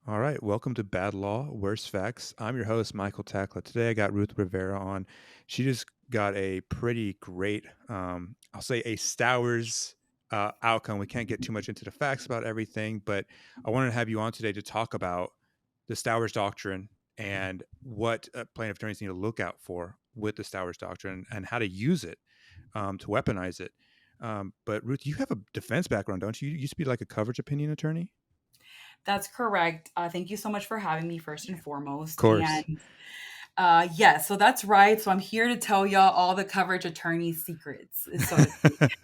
All right, welcome to Bad Law, Worse Facts. I'm your host, Michael Takla. Today I got Ruth Rivera on. She just got a pretty great, I'll say a Stowers outcome. We can't get too much into the facts about everything, but I wanted to have you on today to talk about the Stowers Doctrine and what plaintiff attorneys need to look out for with the Stowers Doctrine and how to use it to weaponize it. But Ruth, you have a defense background, don't you? You used to be like a coverage opinion attorney? That's correct. Thank you so much for having me first and Of foremost. course. And yes, so that's right. So I'm here to tell y'all all the coverage attorney secrets, so to speak.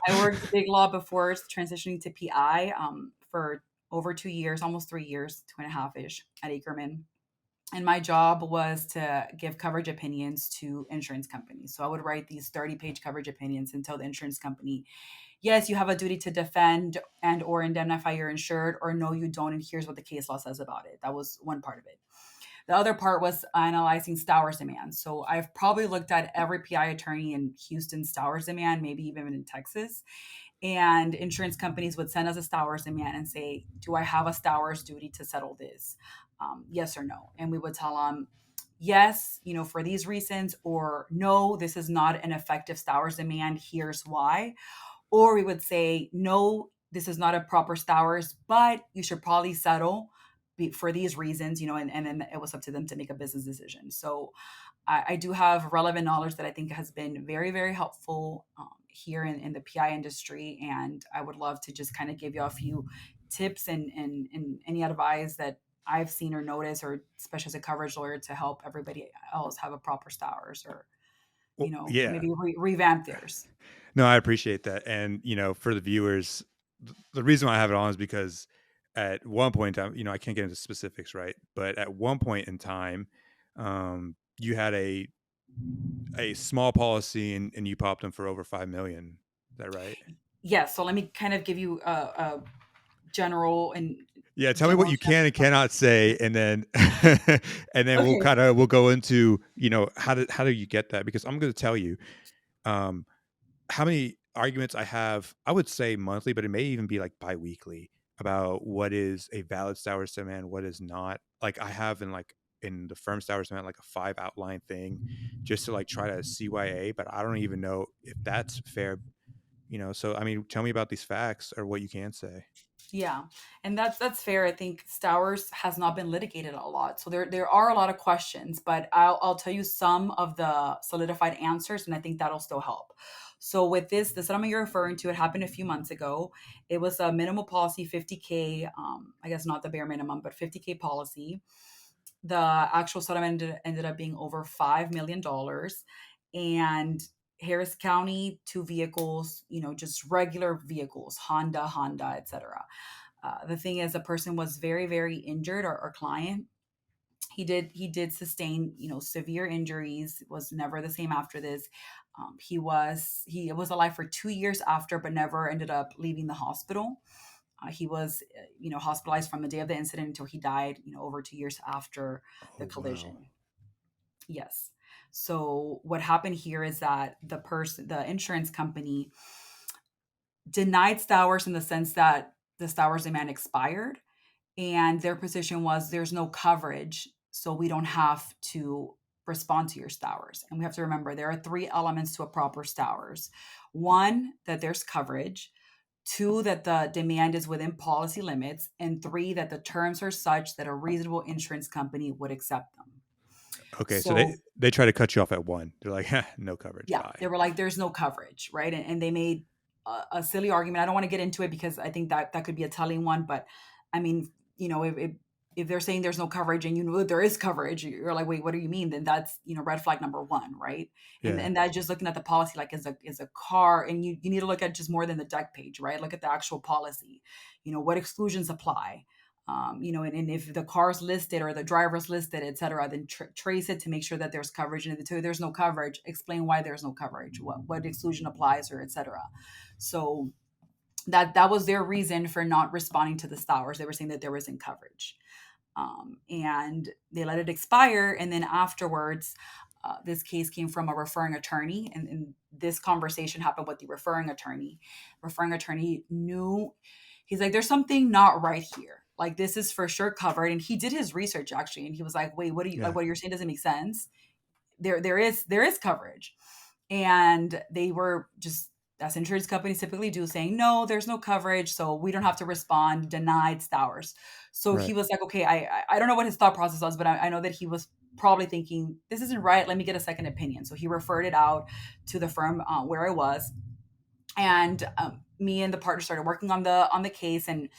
I worked big law before transitioning to PI for over 2 years, almost 3 years, 2.5 ish at Ackerman. And my job was to give coverage opinions to insurance companies. So I would write these 30-page coverage opinions and tell the insurance company, yes, you have a duty to defend and or indemnify your insured, or no, you don't, and here's what the case law says about it. That was one part of it. The other part was analyzing Stowers demand. So I've probably looked at every PI attorney in Houston Stowers demand, maybe even in Texas. And insurance companies would send us a Stowers demand and say, do I have a Stowers duty to settle this? Yes or no. And we would tell them, yes, for these reasons, or no, this is not an effective Stowers demand. Here's why. Or we would say, no, this is not a proper Stowers, but you should probably settle for these reasons, and then it was up to them to make a business decision. So I do have relevant knowledge that I think has been very, very helpful here in the PI industry. And I would love to just kind of give you a few tips and any advice that I've seen or noticed, or especially as a coverage lawyer, to help everybody else have a proper Stowers, or, Well, yeah. maybe revamp theirs. No, I appreciate that. And, for the viewers, the reason why I have it on is because at one point in time, I can't get into specifics, right? But at one point in time, you had a small policy and you popped them for over 5 million. Is that right? Yes. So let me kind of give you a general and Yeah, tell me what general you can and cannot say, and then and then Okay. we'll go into how do you get that, because I'm going to tell you um, how many arguments I have. I would say monthly, but it may even be like biweekly, about what is a valid Stowers demand, what is not. Like I have in the firm Stowers demand like a 5 outline thing, just to like try to CYA, but I don't even know if that's fair. So I mean, tell me about these facts or what you can say. Yeah, and that's fair. I think Stowers has not been litigated a lot, so there are a lot of questions. But I'll tell you some of the solidified answers, and I think that'll still help. So with this, the settlement you're referring to, it happened a few months ago. It was a minimal policy, 50K. I guess not the bare minimum, but 50K policy. The actual settlement ended up being over $5 million, and Harris County, two vehicles, just regular vehicles, Honda, etc. The thing is, the person was very, very injured. Our client, he did sustain, severe injuries. Was never the same after this. He was alive for 2 years after, but never ended up leaving the hospital. He was, hospitalized from the day of the incident until he died, over 2 years after the Oh wow. collision. Yes. So what happened here is that the insurance company denied Stowers in the sense that the Stowers demand expired, and their position was there's no coverage, so we don't have to respond to your Stowers. And we have to remember there are three elements to a proper Stowers. One, that there's coverage. Two, that the demand is within policy limits. And three, that the terms are such that a reasonable insurance company would accept them. Okay, so they So they try to cut you off at one. They're like, no coverage. yeah, Bye. they were like, there's no coverage, right? And they made a silly argument. I don't want to get into it because I think that could be a telling one. But I mean, if they're saying there's no coverage and there is coverage, you're like, wait, what do you mean? Then that's, red flag number one, right? And Yeah. that just looking at the policy, like is a car, and you need to look at just more than the deck page, right? Look at the actual policy. What exclusions apply. And if the car's listed or the driver's listed, et cetera, then trace it to make sure that there's coverage. And if there's no coverage, explain why there's no coverage, what exclusion applies, or et cetera. So that was their reason for not responding to the Stowers. They were saying that there wasn't coverage. And they let it expire. And then afterwards, this case came from a referring attorney, and this conversation happened with the referring attorney. Referring attorney knew, he's like, there's something not right here. like this is for sure covered. And he did his research actually, and he was like, wait, what are you like? Yeah. What you're saying doesn't make sense. There is coverage, and they were just, as insurance companies typically do, saying no, there's no coverage, so we don't have to respond, denied Stowers. So he Right. was like, okay, I don't know what his thought process was, but I know that he was probably thinking this isn't right, let me get a second opinion. So he referred it out to the firm where I was, and me and the partner started working on the case, and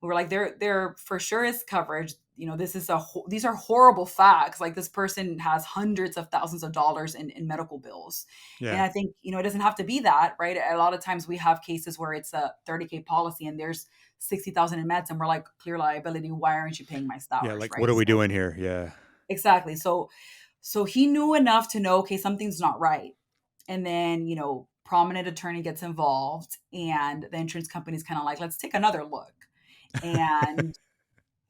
we were like, there for sure is coverage. This is these are horrible facts. Like, this person has hundreds of thousands of dollars in medical bills. And Yeah. I think, it doesn't have to be that, right? A lot of times we have cases where it's a 30K policy and there's 60,000 in meds, and we're like, clear liability, why aren't you paying my Yeah. Stowers, Like, what right? are we So doing here? Yeah. exactly. So he knew enough to know, okay, something's not right. And then, prominent attorney gets involved, and the insurance company's kind of like, let's take another look. And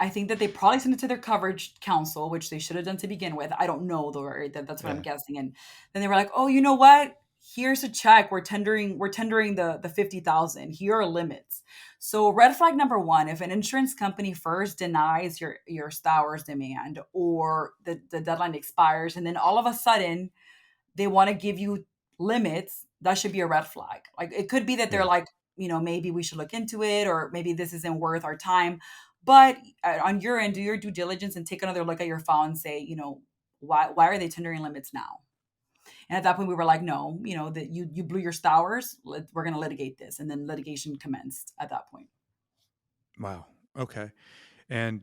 I think that they probably sent it to their coverage counsel, which they should have done to begin with. I don't know though, right? That's what I'm Yeah. guessing. And then they were like, "Oh, you know what? Here's a check. We're tendering the 50,000. Here are limits." So red flag number one: if an insurance company first denies your Stowers demand, or the deadline expires, and then all of a sudden they want to give you limits, that should be a red flag. Like, it could be that they're Yeah. like, maybe we should look into it, or maybe this isn't worth our time. But on your end, do your due diligence and take another look at your file and say, why are they tendering limits now? And at that point, we were like, no, that you blew your Stowers. We're going to litigate this, and then litigation commenced at that point. Wow. Okay. And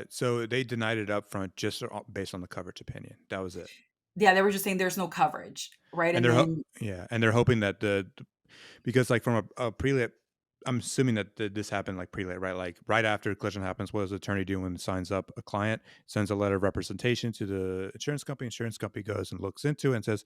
so they denied it up front just based on the coverage opinion. That was it. Yeah, they were just saying there's no coverage, right? And And then yeah, and they're hoping that because like from a pre-lit, I'm assuming that this happened like pre-lit, right? Like right after collision happens, what does the attorney do when he signs up a client, sends a letter of representation to the insurance company? Insurance company goes and looks into it and says,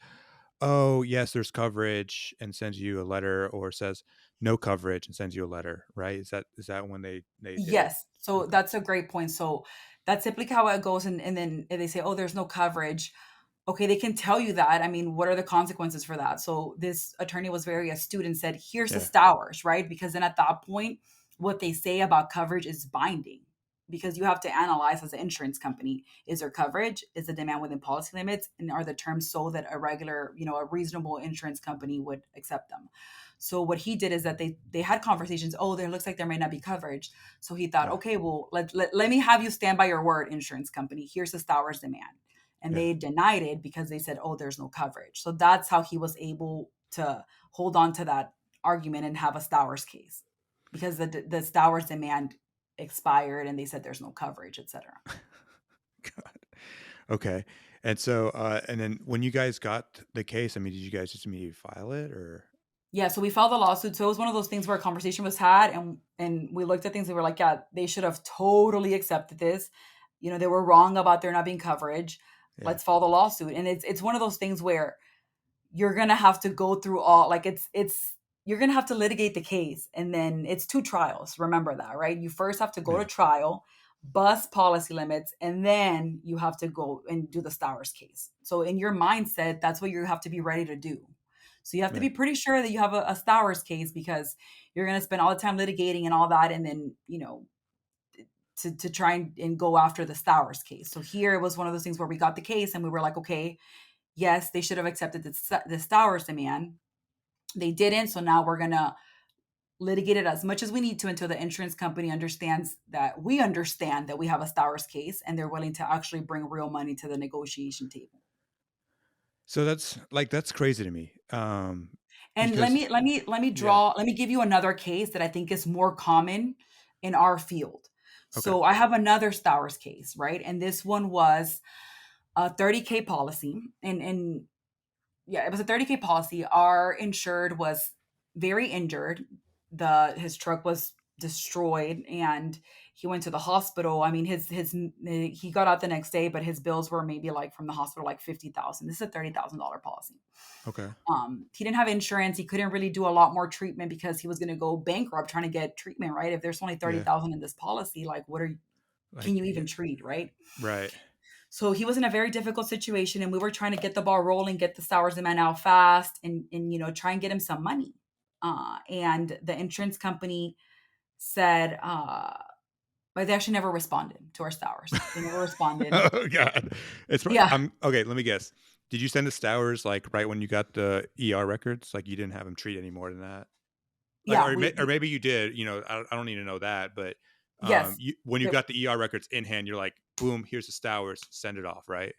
"Oh, yes, there's coverage," and sends you a letter, or says no coverage and sends you a letter, right? Is that when they yes. So okay. that's a great point. So that's typically how it goes. And then if they say, oh, there's no coverage. Okay, they can tell you that. I mean, what are the consequences for that? So this attorney was very astute and said, here's the Yeah. Stowers, right? Because then at that point, what they say about coverage is binding, because you have to analyze as an insurance company, is there coverage? Is the demand within policy limits? And are the terms so that a regular, a reasonable insurance company would accept them? So what he did is that they had conversations. Oh, there looks like there might not be coverage. So he thought, Yeah. okay, well, let me have you stand by your word, insurance company. Here's the Stowers demand. And Yeah. they denied it because they said, oh, there's no coverage. So that's how he was able to hold on to that argument and have a Stowers case, because the Stowers demand expired and they said there's no coverage, etc. God. Okay. And so and then when you guys got the case, I mean, did you guys just immediately file it or Yeah, so we filed a lawsuit. So it was one of those things where a conversation was had, and we looked at things and we were like, yeah, they should have totally accepted this. They were wrong about there not being coverage. yeah. Let's file the lawsuit. And it's one of those things where you're gonna have to go through all, like, it's you're gonna have to litigate the case, and then it's two trials. Remember that, right? You first have to go to Yeah. trial, bust policy limits, and then you have to go and do the Stowers case. So in your mindset, that's what you have to be ready to do. So you have to Right. be pretty sure that you have a Stowers case, because you're gonna spend all the time litigating and all that, and then to try and go after the Stowers case. So here it was one of those things where we got the case and we were like, okay, yes, they should have accepted the Stowers demand. They didn't. So now we're going to litigate it as much as we need to until the insurance company understands that we understand that we have a Stowers case, and they're willing to actually bring real money to the negotiation table. So that's crazy to me. And let Because me let me let me yeah. draw let me give you another case that I think is more common in our field. Okay. So I have another Stowers case, right? And this one was a 30K policy, and yeah, it was a 30K policy. Our insured was very injured. His truck was destroyed, and he went to the hospital. I mean, his he got out the next day, but his bills were maybe like from the hospital like 50,000. This is a $30,000 policy. Okay. He didn't have insurance. He couldn't really do a lot more treatment because he was going to go bankrupt trying to get treatment. Right? If there's only Yeah. 30,000 in this policy, like, Like can you yeah. even treat? Right? Right. So he was in a very difficult situation, and we were trying to get the ball rolling, get the Stowers man out fast, and try and get him some money. And the insurance company said, but they actually never responded to our Stowers. They never responded. Oh god. Yeah. I'm okay, let me guess. Did you send the Stowers, like, right when you got the ER records? Like, you didn't have them treat any more than that? Like, Yeah, or we maybe you did, I don't need to know that, but, yes. you when you The got the ER records in hand, you're like, "Boom, here's the Stowers, send it off," right?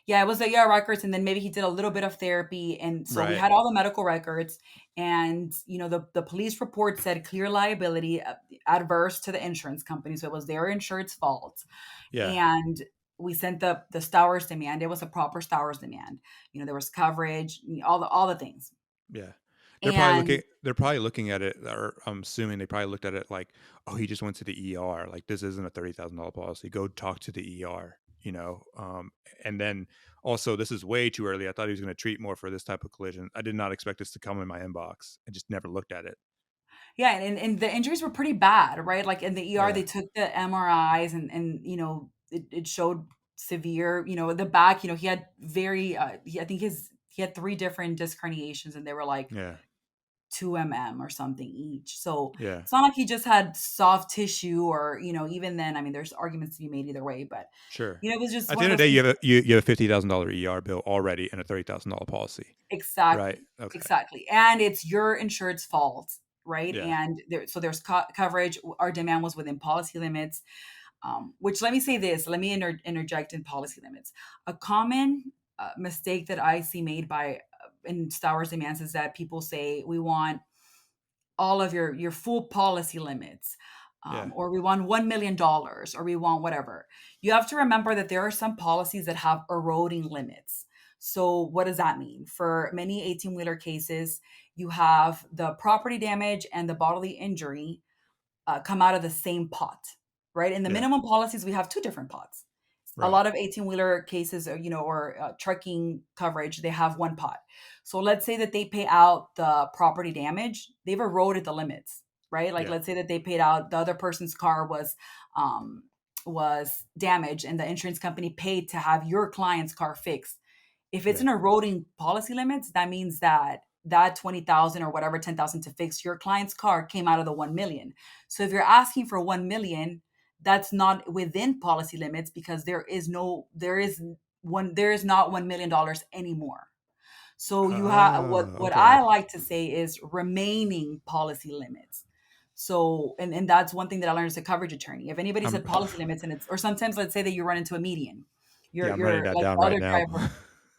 Yeah, it was the ER records, and then maybe he did a little bit of therapy, and so we Right. had all the medical records, and the police report said clear liability, adverse to the insurance company, so it was their insured's fault, Yeah. and we sent the Stowers demand. It was a proper Stowers demand. There was coverage, all the things, Yeah. and They're probably looking at it, or I'm assuming they probably looked at it like, "Oh, he just went to the ER. Like, this isn't a $30,000 policy. Go talk to the ER," and then also, this is way too early. I thought he was gonna treat more for this type of collision. I did not expect this to come in my inbox. I just never looked at it. yeah, and the injuries were pretty bad, right? Like in the ER, Yeah. they took the MRIs, and it showed severe. The back. He had I think he had three different disc herniations, and they were like Yeah. 2 mm or something each. So Yeah. it's not like he just had soft tissue, or even then, I mean, there's arguments to be made either way, but Sure. it was just At one the of end of those the day, things. you have a $50,000 ER bill already and a $30,000 policy, right? Exactly, Okay. exactly, and it's your insured's fault, right? Yeah. And there's coverage. Our demand was within policy limits. Which, let me say this, let me interject in policy limits. A common mistake that I see made by in Stowers demands is that people say we want all of your full policy limits, Yeah. or we want $1 million, or we want whatever. You have to remember that there are some policies that have eroding limits. So what does that mean? For many 18-wheeler cases, you have the property damage and the bodily injury come out of the same pot, right? In the Yeah. minimum policies, we have two different pots. A Right. lot of 18-wheeler cases, or trucking coverage, they have one pot. So let's say that they pay out the property damage, they've eroded the limits, right? Like, Yeah. let's say that they paid out, the other person's car um, was damaged, and the insurance company paid to have your client's car fixed. If it's Yeah. an eroding policy limits, that means that 20,000 or whatever, 10,000 to fix your client's car came out of the 1 million. So if you're asking for 1 million, that's not within policy limits, because there is not $1 million anymore. So you have, Oh, what okay. I like to say is remaining policy limits. So, and that's one thing that I learned as a coverage attorney. If anybody I'm said policy limits, or sometimes, let's say that you run into a median, Yeah, I'm writing you're that like down the right other now. driver.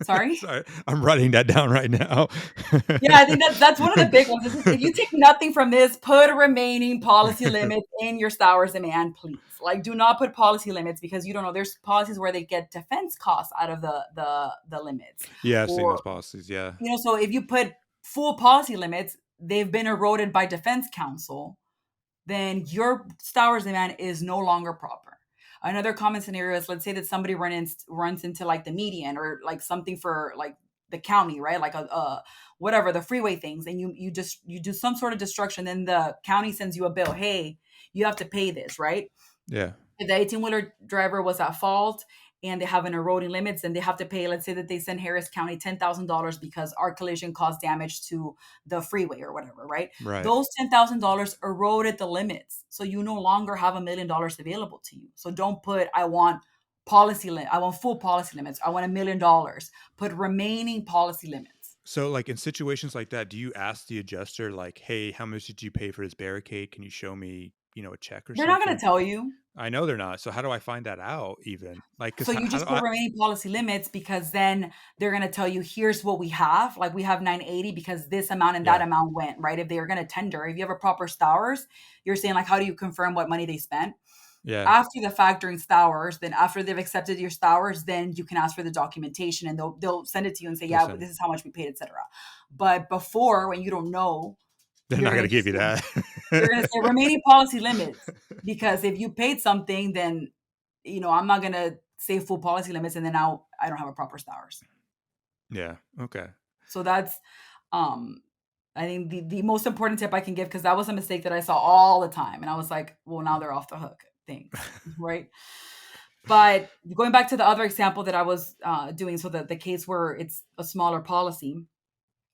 Sorry. Sorry, I'm writing that down right now. Yeah, I think that's one of the big ones. If you take nothing from this, put remaining policy limits in your Stowers demand, please. Like, do not put policy limits, because you don't know. There's policies where they get defense costs out of the limits, Yeah, I've seen those or policies, yeah. so if you put full policy limits, they've been eroded by defense counsel, then your Stowers demand is no longer proper. Another common scenario is, let's say that somebody runs into like the median, or like something for like the county, right? Like a whatever, the freeway things, and you do some sort of destruction, then the county sends you a bill. Hey, you have to pay this, right? Yeah, If the 18-wheeler driver was at fault and they have an eroding limits, then they have to pay, let's say that they send Harris County $10,000 because our collision caused damage to the freeway or whatever, right? right. Those $10,000 eroded the limits. So you no longer have $1 million available to you. So don't put, I want full policy limits. I want $1 million. Put remaining policy limits. So, like, in situations like that, do you ask the adjuster, like, "Hey, how much did you pay for this barricade? Can you show me, a check or They're not going to something?" tell you. I know they're not, so how do I find that out even? Like, So 'cause you how just do put I remaining policy limits, because then they're going to tell you, here's what we have. Like, we have 980 because this amount and that Yeah, amount went, right? If they are going to tender, if you have a proper Stowers, you're saying, like, how do you confirm what money they spent? yeah, After the fact, during Stowers, then after they've accepted your Stowers, then you can ask for the documentation, and they'll send it to you and say, they'll yeah, send this is how much we paid, etc. But before, when you don't know, they're you're not going to gonna give just you that. you're going to say remaining policy limits, because if you paid something, then I'm not going to say full policy limits, and then now I don't have a proper Stowers. Yeah, okay. So that's, um, I think the most important tip I can give, because that was a mistake that I saw all the time, and I was like, well, now they're off the hook. Thanks, right? But going back to the other example that I was doing, so the case where it's a smaller policy,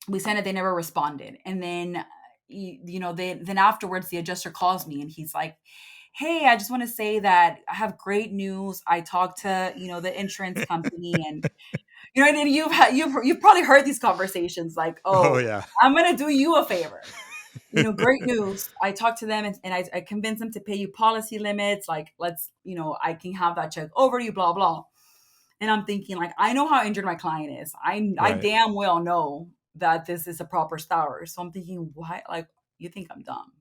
we sent it, they never responded, and then then afterwards the adjuster calls me, and he's like, hey, I just want to say that I have great news. I talked to, the insurance company, and and you've probably heard these conversations like, Oh oh, yeah. I'm gonna do you a favor. Great news. I talked to them, and I convinced them to pay you policy limits. Like, let's, I can have that check over to you, blah, blah. And I'm thinking, like, I know how injured my client is. I Right. damn well know that this is a proper Stowers. So I'm thinking, what? Like, you think I'm dumb?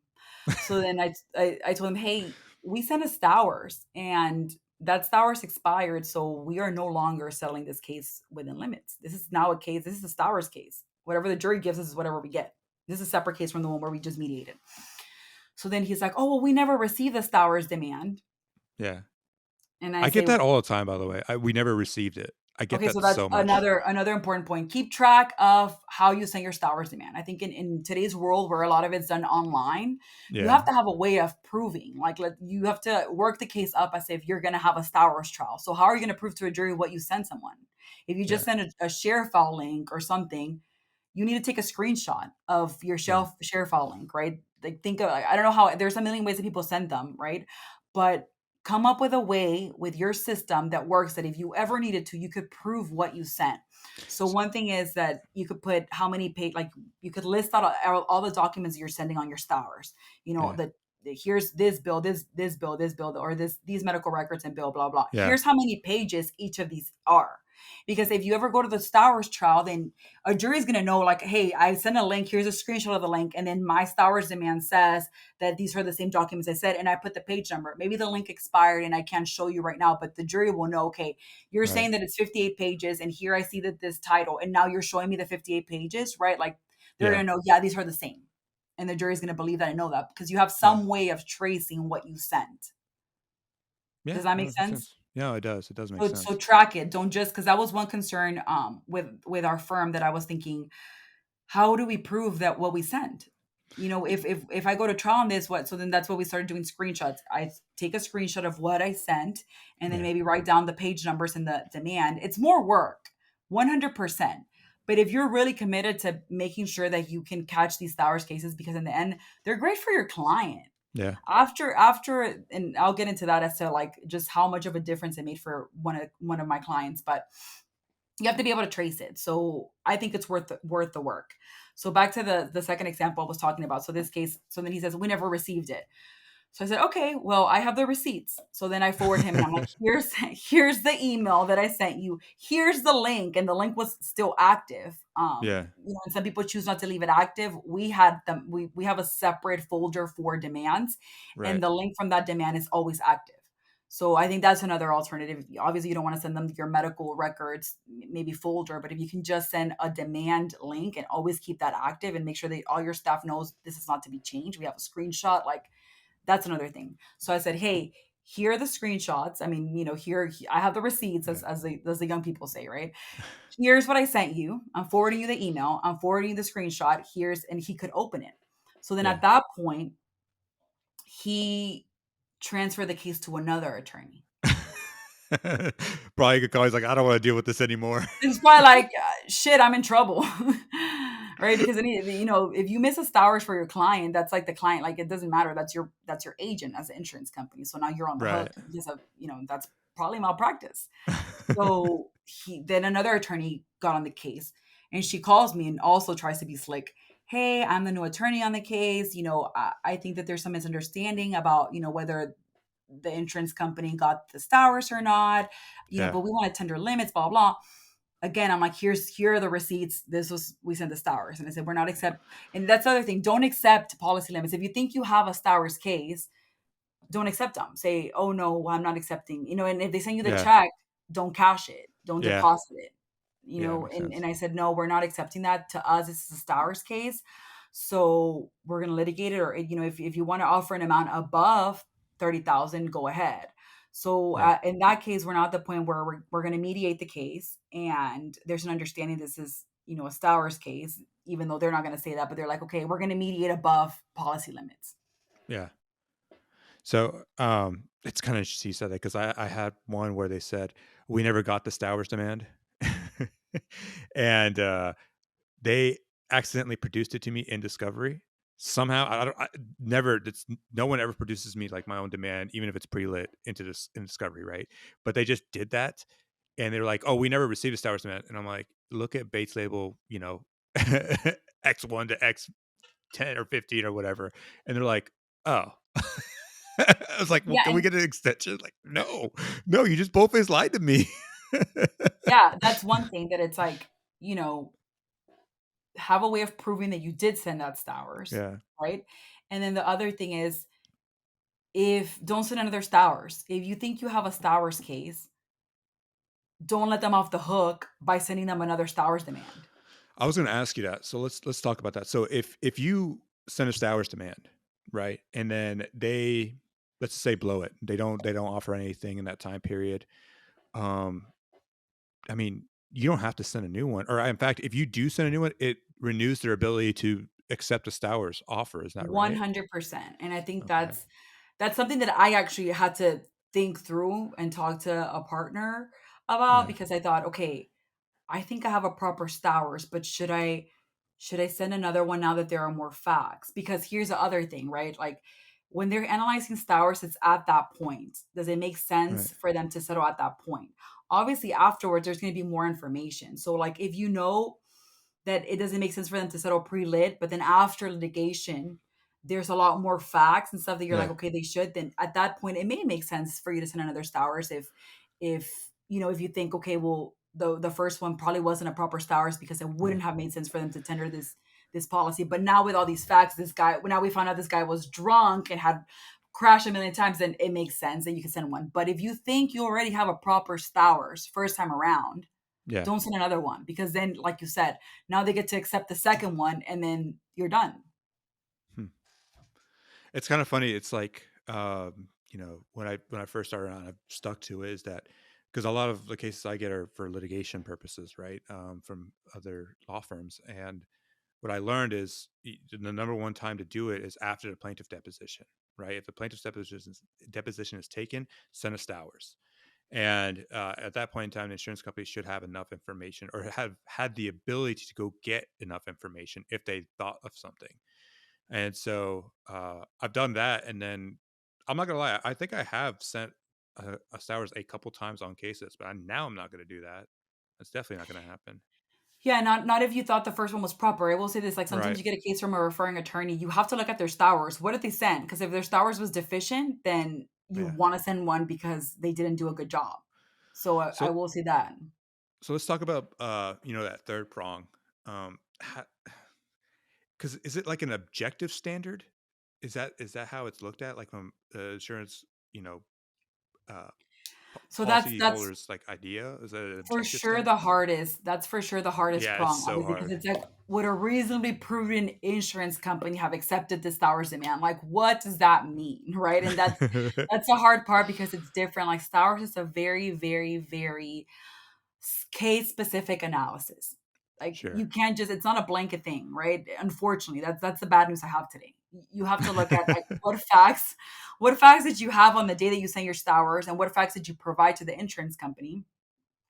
So then I told him, hey, we sent a Stowers, and that Stowers expired. So we are no longer settling this case within limits. This is now a case. This is a Stowers case. Whatever the jury gives us is whatever we get. This is a separate case from the one where we just mediated. So then he's like, oh, well, we never received the Stowers demand. Yeah. And I I get say, that all the time, by the way. We never received it. I get okay, that so that's so much. another important point. Keep track of how you send your Stowers demand. I think in today's world where a lot of it's done online, you Yeah. have to have a way of proving. Like, you have to work the case up as if you're going to have a Stowers trial. So how are you going to prove to a jury what you sent someone? If you just Yeah. send a share file link or something, you need to take a screenshot of your Yeah. shelf share file link, right? Like, think of, I don't know how, there's a million ways that people send them, right? But come up with a way with your system that works, that if you ever needed to, you could prove what you sent. So S- one thing is that you could put how many page, like, you could list out all the documents you're sending on your Stowers. Yeah. Here's this bill, this bill, this bill, or these medical records and bill, blah blah. Yeah. Here's how many pages each of these are. Because if you ever go to the Stowers trial, then a jury's going to know, like, hey, I sent a link, here's a screenshot of the link, and then my Stowers demand says that these are the same documents I said, and I put the page number. Maybe the link expired and I can't show you right now, but the jury will know, okay, you're Right. saying that it's 58 pages, and here I see that this title, and now you're showing me the 58 pages, right? Like, they're Yeah. going to know, yeah, these are the same. And the jury's going to believe that I know that because you have Yeah. some way of tracing what you sent. Yeah. Does that No, make that makes sense? sense. Yeah, it does. It does make So sense. track it. Don't just, because that was one concern with our firm that I was thinking, how do we prove that what we sent? If I go to trial on this, what? So then that's what we started doing, screenshots. I take a screenshot of what I sent, and then Yeah. maybe write down the page numbers and the demand. It's more work, 100%. But if you're really committed to making sure that you can catch these Stowers cases, because in the end, they're great for your client. Yeah. After, and I'll get into that as to, like, just how much of a difference it made for one of my clients, but you have to be able to trace it. So I think it's worth the work. So back to the second example I was talking about. So this case, so then he says, we never received it. So I said, okay, well, I have the receipts. So then I forward him, and I'm like, here's the email that I sent you. Here's the link, and the link was still active. Yeah. And some people choose not to leave it active. We had them. We have a separate folder for demands, and Right. the link from that demand is always active. So I think that's another alternative. Obviously, you don't want to send them your medical records, maybe folder, but if you can just send a demand link and always keep that active and make sure that all your staff knows this is not to be changed. We have a screenshot, like, that's another thing. So I said, hey, here are the screenshots. I mean, here I have the receipts, Yeah. as the young people say, right? Here's what I sent you. I'm forwarding you the email. I'm forwarding you the screenshot. And he could open it. So then Yeah. at that point, he transferred the case to another attorney. Probably could call. He's like, I don't want to deal with this anymore. It's probably like, shit, I'm in trouble. Right? Because if you miss a Stowers for your client, that's like the client, like, it doesn't matter. That's your agent as an insurance company. So now you're on the hook Right. because of, that's probably malpractice. So then another attorney got on the case, and she calls me and also tries to be slick. Hey, I'm the new attorney on the case. I think that there's some misunderstanding about, whether the insurance company got the Stowers or not, Yeah. but we want to tender limits, blah, blah. Again, I'm like, here are the receipts. We sent the Stowers. And I said, we're not accept. And that's the other thing. Don't accept policy limits. If you think you have a Stowers case, don't accept them. Say, oh no, I'm not accepting, and if they send you the Yeah. check, don't cash it. Don't Yeah. deposit it. Yeah. That makes And sense. I said, no, we're not accepting that. To us, this is a Stowers case. So we're going to litigate it. Or, if you want to offer an amount above 30,000, go ahead. So Yeah. in that case, we're not at the point where we're going to mediate the case. And there's an understanding this is, a Stowers case, even though they're not going to say that, but they're like, okay, we're going to mediate above policy limits. Yeah. So, it's kind of interesting you said that because I had one where they said we never got the Stowers demand, and they accidentally produced it to me in discovery. somehow I never it's no one ever produces me like my own demand, even if it's pre-lit into this in discovery, right? But they just did that, and they're like, "Oh, we never received a Star Wars demand," and I'm like, "Look at Bates label, X1 to X10 or 15 or whatever," and they're like, "Oh." I was like, "Well, Yeah, can we and get an extension?" Like, "No, no, you just both lied to me." yeah, that's one thing that it's like, you know, have a way of proving that you did send out Stowers, Yeah. right? And then the other thing is, if don't send another Stowers. If you think you have a Stowers case, don't let them off the hook by sending them another Stowers demand. I was gonna ask you that. So let's talk about that. So if you send a Stowers demand, right, and then they let's just say blow it, they don't offer anything in that time period. Um, I mean, you don't have to send a new one, or in fact, if you do send a new one, it renews their ability to accept a Stowers offer. Is that right? 100%. And I think Okay. that's something that I actually had to think through and talk to a partner about Yeah. because I thought, okay, I think I have a proper Stowers, but should I send another one now that there are more facts? Because here's the other thing, right? Like when they're analyzing Stowers, it's at that point. Does it make Right. sense for them to settle at that point? Obviously, afterwards, there's going to be more information. So, like, if you know that it doesn't make sense for them to settle pre-lit, but then after litigation, there's a lot more facts and stuff that you're like, Yeah. okay, they should. Then at that point, it may make sense for you to send another Stowers if you think, okay, well, the first one probably wasn't a proper Stowers because it Yeah. wouldn't have made sense for them to tender this policy. But now with all these facts, now we found out this guy was drunk and had crashed a million times, then it makes sense that you can send one. But if you think you already have a proper Stowers first time around, Yeah. don't send another one because then, like you said, now they get to accept the second one and then you're done. Hmm. It's kind of funny. It's like, when I first started on, I've stuck to it is that because a lot of the cases I get are for litigation purposes, right? From other law firms. And what I learned is the number one time to do it is after the plaintiff deposition, right? If the plaintiff's deposition is taken, send a Stowers. And at that point in time, the insurance company should have enough information or have had the ability to go get enough information if they thought of something. And so, I've done that, and then I'm not gonna lie, I think I have sent a Stowers a couple times on cases, but now I'm not gonna do that. That's definitely not gonna happen. Yeah, not if you thought the first one was proper. I will say this, like sometimes Right. you get a case from a referring attorney, you have to look at their Stowers. What did they send? Because if their Stowers was deficient, then you Yeah. want to send one because they didn't do a good job. So I So will say that. so let's talk about, that third prong. Because is it like an objective standard? Is that how it's looked at? Like from the insurance, you know, uh, So policy that's holders like idea? Is that an for objective sure standard? the hardest. That's for sure the hardest Yeah, it's prong, so obviously, because hard. it's like, would a reasonably proven insurance company have accepted this Stowers demand? Like, what does that mean, right? And that's the hard part because it's different. Like Stowers is a very, very, very case specific analysis. Like Sure. you can't just it's not a blanket thing, right? Unfortunately, that's the bad news I have today. You have to look at like what facts did you have on the day that you sent your Stowers and what facts did you provide to the insurance company?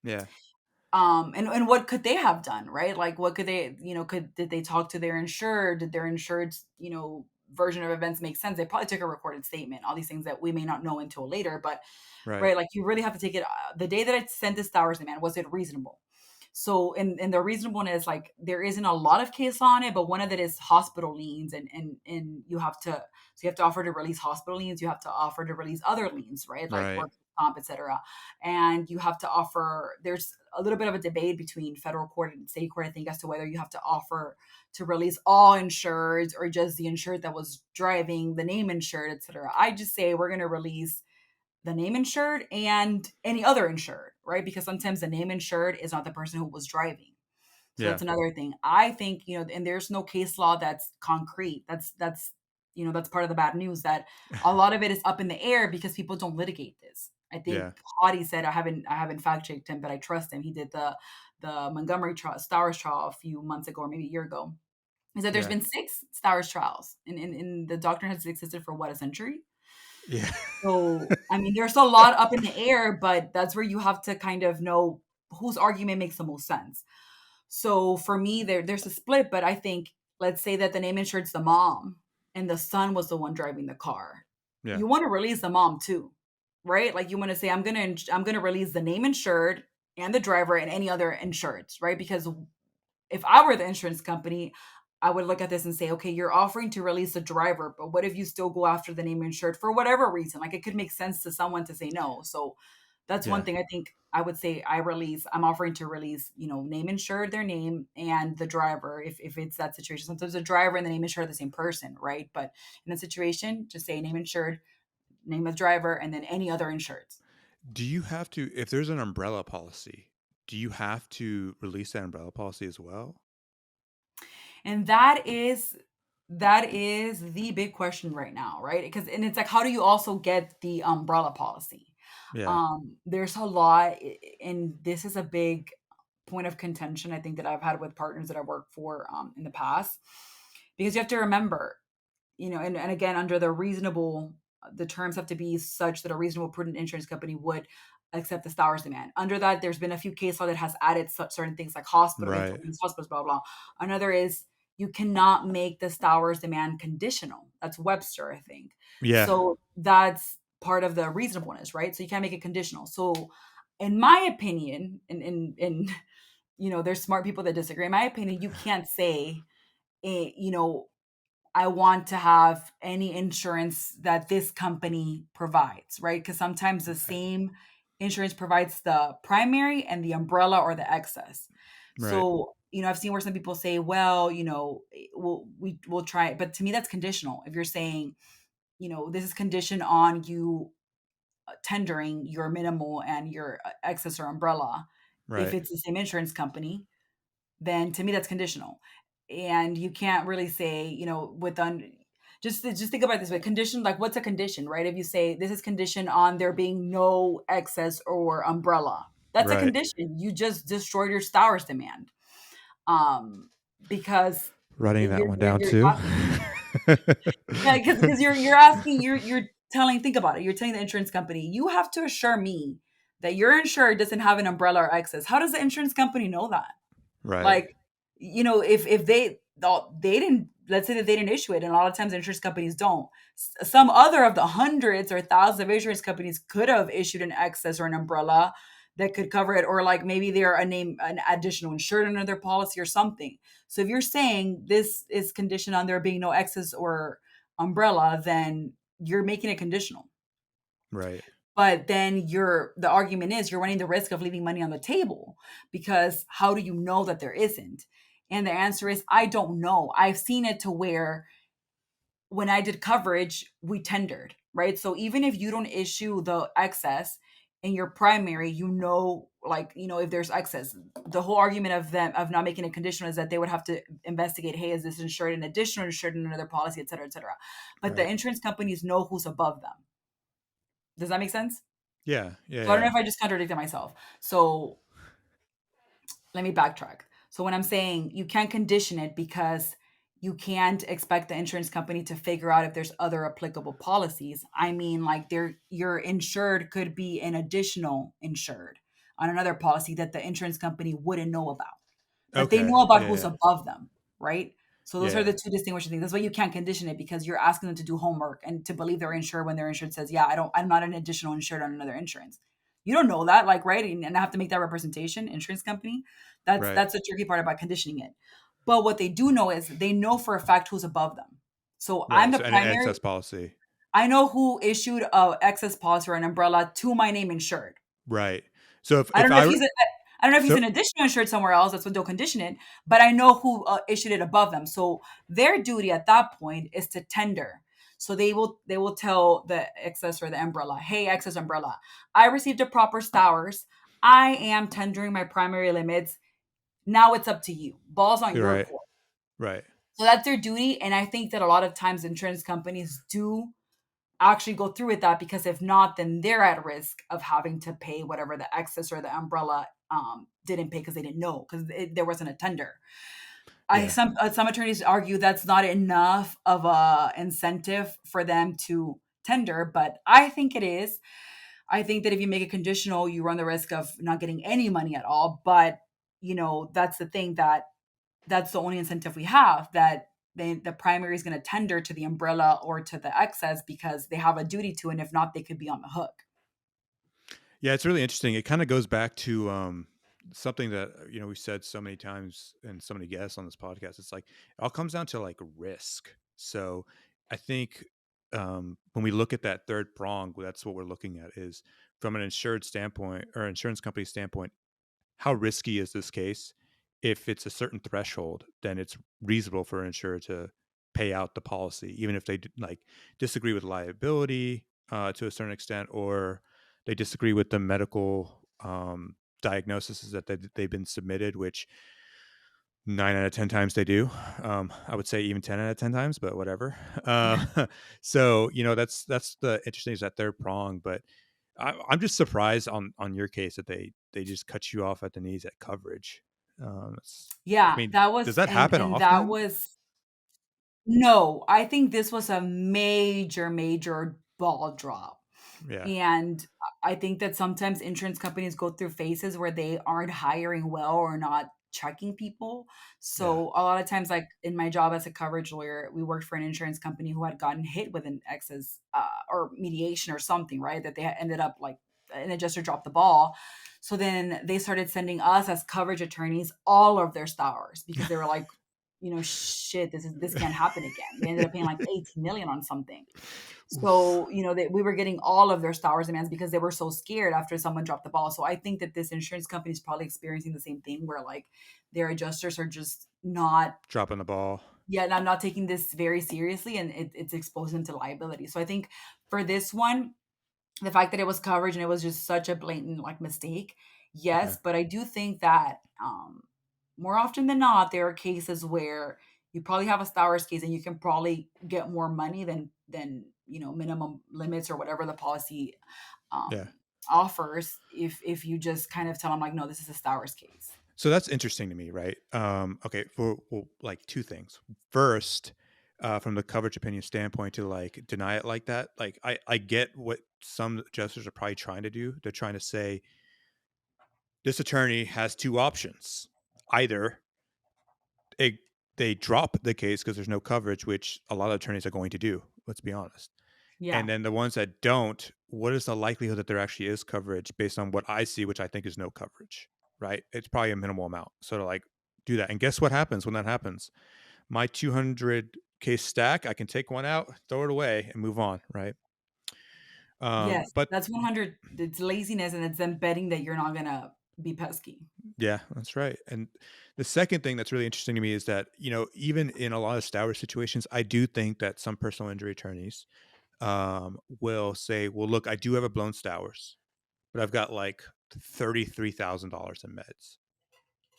Yeah. And what could they have done, right? Like what could they, did they talk to their insured? Did their insured's, version of events make sense? They probably took a recorded statement, all these things that we may not know until later, but Right. right, like you really have to take it the day that I sent this Stowers demand, was it reasonable? So in the reasonableness, like there isn't a lot of case on it, but one of it is hospital liens and you have to offer to release hospital liens, you have to offer to release other liens, right? Like Right. work comp, etc. And you have to offer there's a little bit of a debate between federal court and state court, I think, as to whether you have to offer to release all insureds or just the insured that was driving, the name insured, etc. I just say we're gonna release the name insured and any other insured, right? Because sometimes the name insured is not the person who was driving. So Yeah. that's another thing. I think, and there's no case law that's concrete. That's part of the bad news that a lot of it is up in the air because people don't litigate this. I think Yeah. Hottie said I haven't fact checked him, but I trust him. He did the Montgomery trial, Stowers trial a few months ago or maybe a year ago. He said there's Yeah. been six Stowers trials and the doctrine has existed for what, a century? Yeah. So, I mean, there's a lot up in the air, but that's where you have to kind of know whose argument makes the most sense. So for me, there's a split, but I think let's say that the name insured's the mom. and the son was the one driving the car, Yeah. you want to release the mom too, right? Like you want to say, I'm gonna release the name insured and the driver and any other insureds, right? Because if I were the insurance company, I would look at this and say, okay, you're offering to release the driver, but what if you still go after the name insured for whatever reason? Like it could make sense to someone to say no. So that's one Yeah. thing I think I would say I'm offering to release, name insured, their name and the driver if it's that situation. Sometimes the driver and the name insured are the same person, right? But in a situation, just say name insured, name of driver, and then any other insureds. Do you have to, if there's an umbrella policy, do you have to release that umbrella policy as well? And that is the big question right now, right? Because and it's like, how do you also get the umbrella policy? Yeah. There's a lot, and this is a big point of contention I think that I've had with partners that I've worked for in the past, because you have to remember, and again, under the terms have to be such that a reasonable, prudent insurance company would accept the Stowers demand. Under that, there's been a few case law that has added such certain things like hospital, Right. hospitals, blah, blah. Another is you cannot make the Stowers demand conditional. That's Webster, I think. Yeah. So that's part of the reasonableness, right? So you can't make it conditional. So, in my opinion, and there's smart people that disagree. In my opinion, you can't say, eh, you know, I want to have any insurance that this company provides, right? Because sometimes the Right. same insurance provides the primary and the umbrella or the excess. Right. So, I've seen where some people say, well, we'll try it. But to me, that's conditional. If you're saying, this is conditioned on you tendering your minimal and your excess or umbrella, if Right. it's the same insurance company, then to me that's conditional. And you can't really say, just think about it this way. Condition, like what's a condition, right? If you say this is conditioned on there being no excess or umbrella, that's a Right. condition. You just destroyed your Stowers demand. Um, because Writing that one down you're too. asking, yeah, because you're asking, you're telling, think about it. You're telling the insurance company, you have to assure me that your insured doesn't have an umbrella or excess. How does the insurance company know that? Right. Like, if they didn't, let's say that they didn't issue it, and a lot of times insurance companies don't. Some other of the hundreds or thousands of insurance companies could have issued an excess or an umbrella that could cover it, or like maybe they're an additional insured under their policy or something. So if you're saying this is conditioned on there being no excess or umbrella, then you're making it conditional. Right. But then the argument is you're running the risk of leaving money on the table, because how do you know that there isn't? And the answer is I don't know. I've seen it to where when I did coverage, we tendered, right? So even if you don't issue the excess in your primary, if there's excess, the whole argument of them of not making it conditional is that they would have to investigate, hey, is this insured an additional insured in another policy, et cetera, et cetera. But the Right. insurance companies know who's above them. Does that make sense? Yeah. Yeah. So I don't know Yeah. if I just contradicted myself. So let me backtrack. So when I'm saying you can't condition it because you can't expect the insurance company to figure out if there's other applicable policies, I mean like your insured could be an additional insured on another policy that the insurance company wouldn't know about. But they Okay. know about Yeah. who's Yeah. above them, right? So those are Yeah. the two distinguishing things. That's why you can't condition it, because you're asking them to do homework and to believe they're insured when their insured says, "Yeah, I'm not an additional insured on another insurance." You don't know that, like, right? And I have to make that representation, insurance company. That's Right. that's the tricky part about conditioning it. But what they do know is they know for a fact who's above them. So I'm Right. the So, and an primary. excess policy. I know who issued a excess policy or an umbrella to my name insured. Right. So I if don't know I if were I don't know if he's so an additional insured somewhere else. That's what they'll condition it. But I know who issued it above them. So their duty at that point is to tender. So they will tell the excess or the umbrella, hey, excess umbrella, I received a proper Stowers. I am tendering my primary limits. Now it's up to you. Ball's on you're your right. court. Right. So that's their duty. And I think that a lot of times insurance companies do actually go through with that, because if not, then they're at risk of having to pay whatever the excess or the umbrella didn't pay because they didn't know, because there wasn't a tender. I Yeah. some attorneys argue that's not enough of a incentive for them to tender, but I think it is. I think that if you make it conditional, you run the risk of not getting any money at all. But that's the thing, that's the only incentive we have, that the primary is going to tender to the umbrella or to the excess because they have a duty to, and if not, they could be on the hook. Yeah, it's really interesting. It kind of goes back to something that we said so many times and so many guests on this podcast. It's like it all comes down to like risk. So I think when we look at that third prong, that's what we're looking at is from an insured standpoint or insurance company standpoint. How risky is this case? If it's a certain threshold, then it's reasonable for an insurer to pay out the policy, even if they disagree with liability to a certain extent, or they disagree with the medical diagnoses that they've been submitted, which 9 out of 10 times they do. I would say even 10 out of 10 times, but whatever. So that's the interesting is that third prong. But I'm just surprised on your case that they just cut you off at the knees at coverage. I Yeah, mean, that does was, that happen and that often? was, no, I think this was a major, major ball drop. Yeah, And I think that sometimes insurance companies go through phases where they aren't hiring well or not checking people. yeah, So a lot of times, like in my job as a coverage lawyer, we worked for an insurance company who had gotten hit with an excess or mediation or something, right? That they ended up like an adjuster dropped the ball. So then they started sending us as coverage attorneys all of their Stowers because they were like, shit, this can't happen again. They ended up paying like 18 million on something. Oof. So, we were getting all of their Stowers demands because they were so scared after someone dropped the ball. So I think that this insurance company is probably experiencing the same thing where like their adjusters are just not, Dropping the ball. yeah, not taking this very seriously, and it's exposing them to liability. So I think for this one, the fact that it was coverage and it was just such a blatant like mistake, Yeah, yes, but I do think that more often than not, there are cases where you probably have a Stowers case and you can probably get more money than minimum limits or whatever the policy yeah. offers if you just kind of tell them like, no, this is a Stowers case. So that's interesting to me, right? Okay, for well, like two things. First, from the coverage opinion standpoint, to like deny it like that, like I get what some adjusters are probably trying to do. They're trying to say this attorney has two options: either they they drop the case because there's no coverage, which a lot of attorneys are going to do. Let's be honest. And Yeah. then the ones that don't, what is the likelihood that there actually is coverage based on what I see, which I think is no coverage, right? It's probably a minimal amount. So to like do that. And guess what happens when that happens? My 200 case stack, I can take one out, throw it away, and move on, right? Yes, But that's 100. It's laziness and it's them betting that you're not gonna be pesky. yeah, that's right. And the second thing that's really interesting to me is that, even in a lot of Stour situations, I do think that some personal injury attorneys will say, well, look, I do have a blown Stowers, but I've got like $33,000 in meds.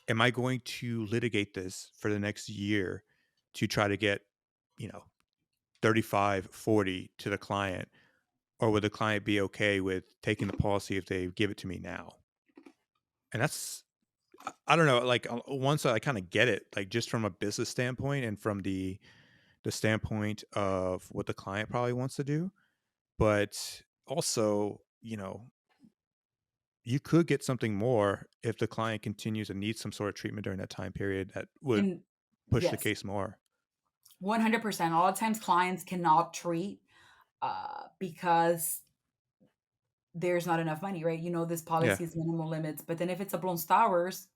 Am I going to litigate this for the next year to try to get, you know, 35, 40 to the client? Or would the client be okay with taking the policy if they give it to me now? And that's, I don't know, like once I kind of get it, like just from a business standpoint and from the standpoint of what the client probably wants to do. But also, you could get something more if the client continues and needs some sort of treatment during that time period that would And push the yes, case more. 100%. A lot of times clients cannot treat because there's not enough money, right? This Yeah. policy is minimal limits, but then if it's a blown Stowers,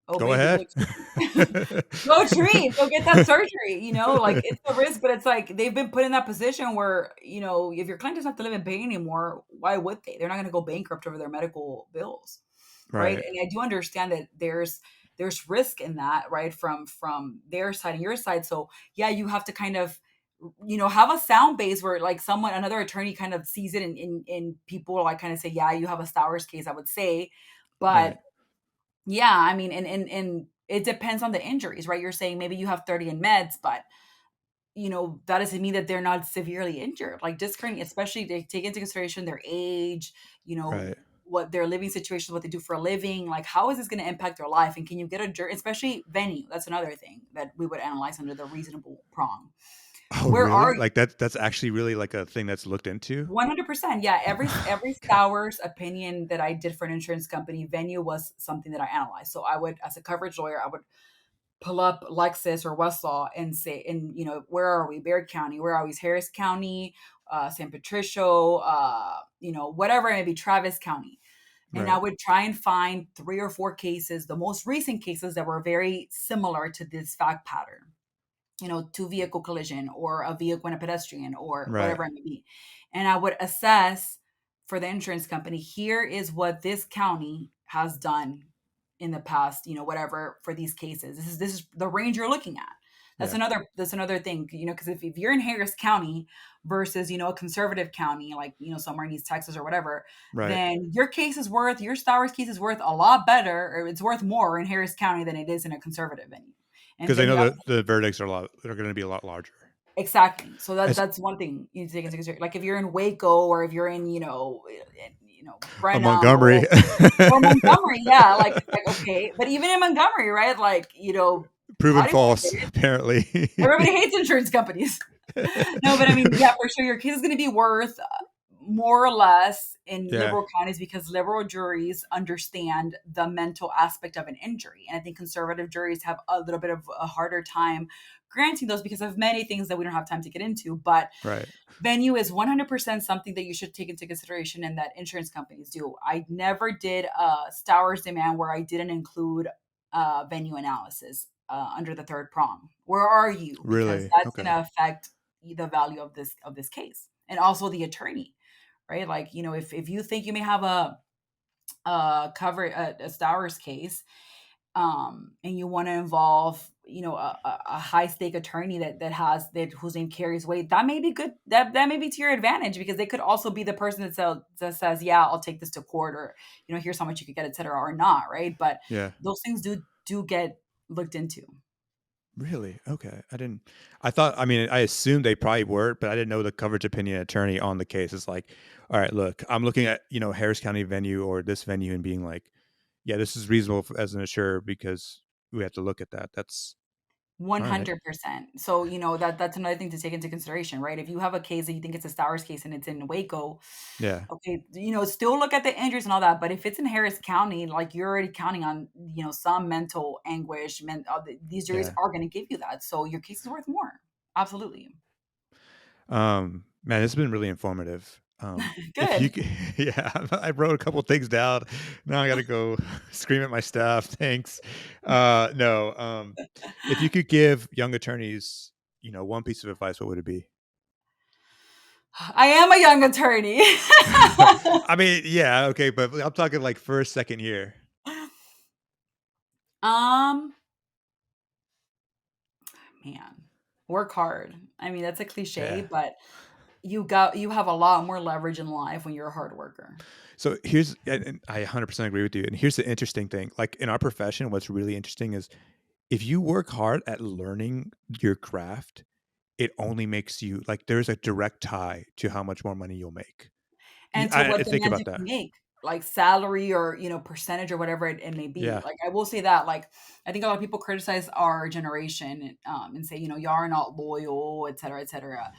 oh Go baby, go ahead. treat. Go treat, go get that surgery, like it's a risk, but it's like they've been put in that position where, if your client doesn't have to live in pain anymore, why would they? They're not gonna go bankrupt over their medical bills. Right. Right. And I do understand that there's risk in that, right? From their side and your side. So yeah, you have to kind of have a sound base where like another attorney kind of sees it and people like kind of say, yeah, you have a Stowers case, I would say. Right. But yeah, I mean, and it depends on the injuries, right? You're saying maybe you have 30 in meds, but that doesn't mean that they're not severely injured. Like disc hernia, especially they take into consideration their age, Right. what their living situation, what they do for a living. Like, how is this going to impact their life? And can you get a jury, especially venue? That's another thing that we would analyze under the reasonable prong. Oh, Where really? are Like that's actually really like a thing that's looked into? 100%. Yeah, every Okay. Stowers opinion that I did for an insurance company, venue was something that I analyzed. So I would, as a coverage lawyer, I would pull up Lexus or Westlaw and say, and where are we? Bexar County, where are we? Harris County, San Patricio, whatever it may be, Travis County. And I Right. would try and find 3 or 4 cases, the most recent cases that were very similar to this fact pattern, two vehicle collision or a vehicle and a pedestrian or Right. whatever it may be. And I would assess for the insurance company, here is what this county has done in the past, whatever for these cases. This is the range you're looking at. Yeah. That's another thing, because if you're in Harris County versus, a conservative county like, somewhere in East Texas or whatever, Right. then your Stowers case is worth a lot better, or it's worth more in Harris County than it is in a conservative venue. Because And they then know you have. that the verdicts are going to be a lot larger. Exactly. So As that's one thing you need to take into consideration. Like if you're in Waco or if you're in, a Brenham Montgomery. or Montgomery, yeah, like okay. But even in Montgomery, right? Like, Proven body false, worn. apparently. Everybody hates insurance companies. No, but I mean, yeah, for sure, your case is going to be worth more or less in Yeah. liberal counties because liberal juries understand the mental aspect of an injury. And I think conservative juries have a little bit of a harder time granting those because of many things that we don't have time to get into. But Right. venue is 100% something that you should take into consideration and that insurance companies do. I never did a Stowers demand where I didn't include venue analysis under the third prong. Where are you? Because Really? that's going Okay. to affect the value of this case and also the attorney, right? Like, if you think you may have a Stowers case, and you want to involve, a high stake attorney that whose name carries weight, that may be good. That may be to your advantage because they could also be the person that says, yeah, I'll take this to court, or here's how much you could get, etc., or not, right? But Yeah. those things do get looked into. Really? Okay. I mean, I assumed they probably were, but I didn't know the coverage opinion attorney on the case is like, all right, look, I'm looking at, Harris County venue or this venue and being like, yeah, this is reasonable as an insurer because we have to look at that. That's all right. 100%. So, that's another thing to take into consideration, right? If you have a case that you think it's a Stowers case and it's in Waco, Yeah. okay, still look at the injuries and all that. But if it's in Harris County, like you're already counting on, some mental anguish, these juries Yeah. are going to give you that. So your case is worth more. Absolutely. Man, it's been really informative. If you Good. could, yeah, I wrote a couple things down. Now I got to go scream at my staff. Thanks. No. If you could give young attorneys, one piece of advice, what would it be? I am a young attorney. I mean, yeah, okay, but I'm talking like first, second year. um, Man, work hard. I mean, that's a cliche, Yeah. but you have a lot more leverage in life when you're a hard worker. So and I 100% agree with you. And here's the interesting thing: like in our profession, what's really interesting is if you work hard at learning your craft, it only makes you like there's a direct tie to how much more money you'll make. And to I what think demands about you that. can make, like salary or, percentage or whatever it may be. Yeah. Like I will say that, like I think a lot of people criticize our generation, and say, y'all are not loyal, et cetera, et cetera.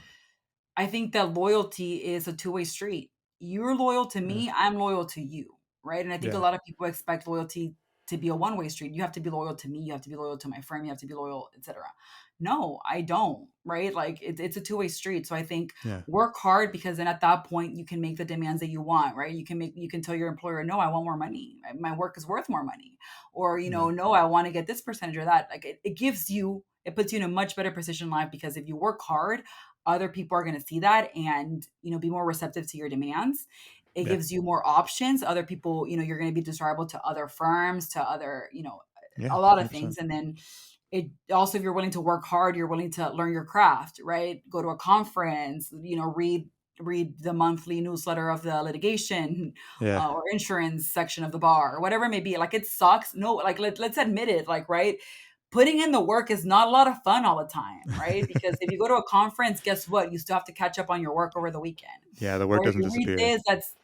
I think that loyalty is a two-way street. You're loyal to Yeah. me, I'm loyal to you, right? And I think a Yeah. lot of people expect loyalty to be a one-way street. You have to be loyal to me, you have to be loyal to my firm, you have to be loyal, etc. No, I don't, right? Like it's a two-way street. So I think Yeah. work hard because then at that point you can make the demands that you want, right? You can tell your employer, no, I want more money. My work is worth more money. Or, Yeah. no, I want to get this percentage or that. Like it puts you in a much better position in life because if you work hard, other people are going to see that and be more receptive to your demands. It Yeah. gives you more options. Other people, you're going to be desirable to other firms, to other, Yeah. a lot of 100%. things. And then it also, if you're willing to work hard, you're willing to learn your craft, right? Go to a conference, read the monthly newsletter of the litigation, Yeah. or insurance section of the bar, or whatever it may be. Like it sucks. No, like let's admit it. Like, right, putting in the work is not a lot of fun all the time, right? Because if you go to a conference, guess what? You still have to catch up on your work over the weekend. Yeah. The work Or if doesn't you read disappear. this, that's,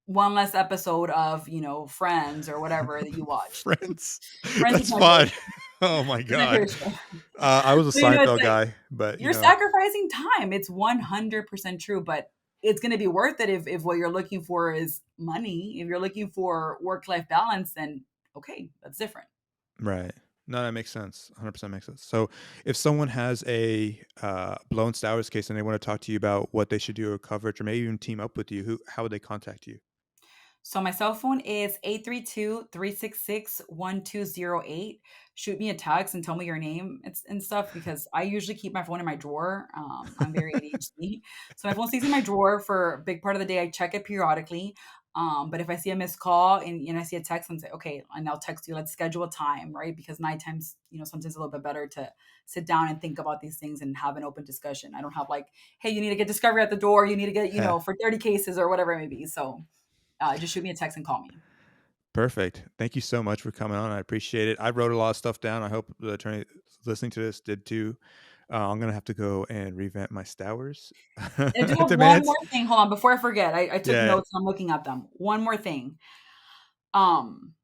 one less episode of, Friends or whatever that you watched. Friends. Friends is That's my favorite fun. show. Oh my It's my God. favorite show. I was a So, it's Seinfeld like guy, but you're sacrificing time. It's 100% true, but it's going to be worth it if what you're looking for is money. If you're looking for work-life balance, then okay, that's different. right. No, that makes sense. 100% makes sense. So, if someone has a blown Stowers case and they want to talk to you about what they should do or coverage, or maybe even team up with you, how would they contact you? So my cell phone is 832-366-1208. Shoot me a text and tell me your name and stuff because I usually keep my phone in my drawer. I'm very ADHD. So my phone stays in my drawer for a big part of the day. I check it periodically. But if I see a missed call and I see a text and say, okay, and I'll text you, let's schedule a time, right? Because night times, sometimes it's a little bit better to sit down and think about these things and have an open discussion. I don't have like, hey, you need to get discovery at the door. You need to get, Yeah. for 30 cases or whatever it may be. So just shoot me a text and call me. Perfect. Thank you so much for coming on. I appreciate it. I wrote a lot of stuff down. I hope the attorney listening to this did too. I'm gonna have to go and revamp my Stowers And I do have one demands. more thing. Hold on, before I forget, I took Yeah, notes and I'm looking at them. One more thing. Um,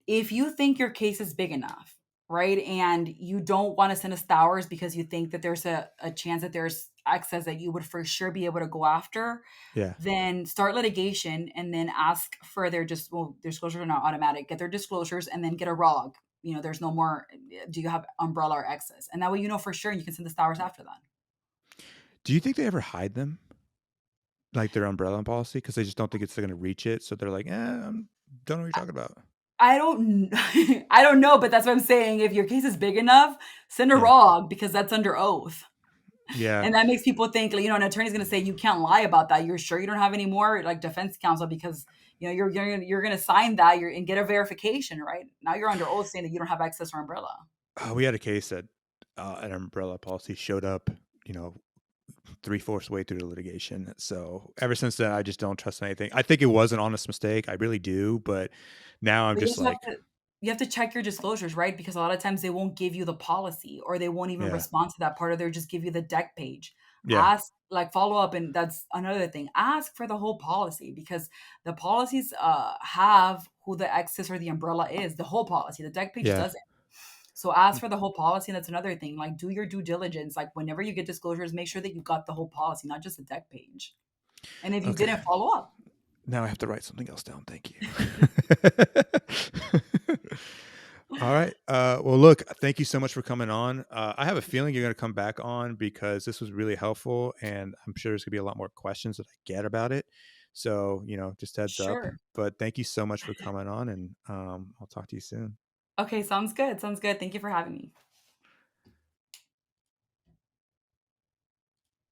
if you think your case is big enough, right, and you don't want to send us Stowers because you think that there's a chance that there's access that you would for sure be able to go after, yeah, then start litigation and then ask for their just well, disclosures are not automatic. Get their disclosures and then get a ROG. There's no more. Do you have umbrella or excess? And that way you know for sure, and you can send the Stowers after that. do you think they ever hide them, like their umbrella policy, because they just don't think it's going to reach it? So they're like, don't know what you're talking about. I don't I don't know, but that's what I'm saying. If your case is big enough, send a Yeah, ROG because that's under oath. yeah, And that makes people think, like, an attorney's gonna say you can't lie about that. You're sure you don't have any more like defense counsel because you're gonna sign that and get a verification, right? Now you're under oath saying that you don't have access or umbrella. we had a case that an umbrella policy showed up, you know, three-fourths way through the litigation. So ever since then, I just don't trust anything. I think it was an honest mistake. I really do. But now I'm But you just also have like, to you have to check your disclosures, right? Because a lot of times they won't give you the policy or they won't even yeah, respond to that part or they'll just give you the deck page. yeah, Ask, like, follow up, and that's another thing. Ask for the whole policy because the policies have who the excess or the umbrella is, the whole policy. The deck page yeah. doesn't. So ask for the whole policy, and that's another thing. Like, do your due diligence. Like, whenever you get disclosures, make sure that you got the whole policy, not just the deck page. And if you Okay. didn't follow up, Now I have to write something else down. Thank you. All right. Well, look, thank you so much for coming on. I have a feeling you're going to come back on because this was really helpful, and I'm sure there's going to be a lot more questions that I get about it. So, just heads up. sure. But thank you so much for coming on, and I'll talk to you soon. Okay, sounds good. Sounds good. Thank you for having me.